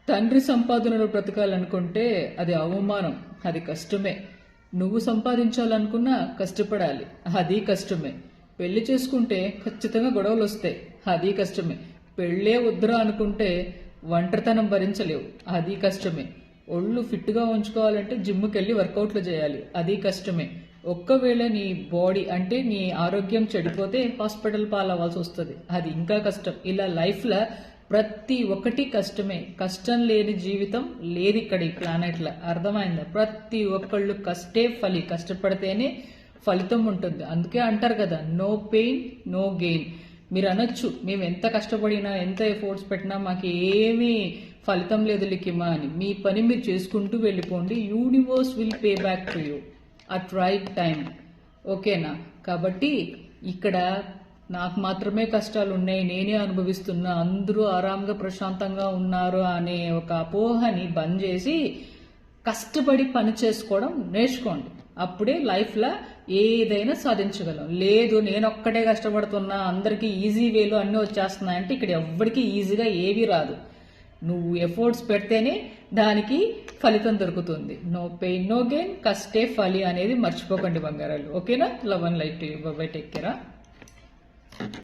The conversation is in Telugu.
తండ్రి సంపాదనలో బ్రతకాలనుకుంటే అది అవమానం, అది కష్టమే. నువ్వు సంపాదించాలనుకున్నా కష్టపడాలి, అది కష్టమే. పెళ్లి చేసుకుంటే ఖచ్చితంగా గొడవలు వస్తాయి, అది కష్టమే. పెళ్ళే వద్దురా అనుకుంటే ఒంటరితనం భరించలేవు, అది కష్టమే. ఒళ్ళు ఫిట్గా ఉంచుకోవాలంటే జిమ్కి వెళ్ళి వర్కౌట్లు చేయాలి, అది కష్టమే. ఒక్కవేళ నీ బాడీ అంటే నీ ఆరోగ్యం చెడిపోతే హాస్పిటల్ పాలవ్వాల్సి వస్తుంది, అది ఇంకా కష్టం. ఇలా లైఫ్లో ప్రతి ఒక్కటి కష్టమే. కష్టం లేని జీవితం లేదు ఇక్కడ ఈ ప్లానెట్లో, అర్థమైందా? ప్రతి ఒక్కళ్ళు కష్టపడితేనే ఫలితం ఉంటుంది. అందుకే అంటారు కదా, నో పెయిన్ నో గెయిన్. మీరు అనొచ్చు, మేము ఎంత కష్టపడినా ఎంత ఎఫోర్ట్స్ పెట్టినా మాకు ఏమీ ఫలితం లేదు లిఖిమా అని. మీ పని మీరు చేసుకుంటూ వెళ్ళిపోండి, universe will pay back to you at right time. ఓకేనా? కాబట్టి ఇక్కడ నాకు మాత్రమే కష్టాలు ఉన్నాయి, నేనే అనుభవిస్తున్నా, అందరూ ఆరాంగా ప్రశాంతంగా ఉన్నారు అనే ఒక అపోహని బంద్ చేసి కష్టపడి పని చేసుకోవడం నేర్చుకోండి. అప్పుడే లైఫ్లో ఏదైనా సాధించగలం. లేదు నేను ఒక్కటే కష్టపడుతున్నా అందరికీ ఈజీ వేలో అన్నీ వచ్చేస్తున్నాయంటే ఇక్కడ ఎవ్వడికి ఈజీగా ఏవి రాదు. నువ్వు ఎఫోర్ట్స్ పెడితేనే దానికి ఫలితం దొరుకుతుంది. నో పెయిన్ నో గెయిన్, కష్టే ఫలి అనేది మర్చిపోకండి బంగారాలు. ఓకేనా? Love and light to you. By by, take care.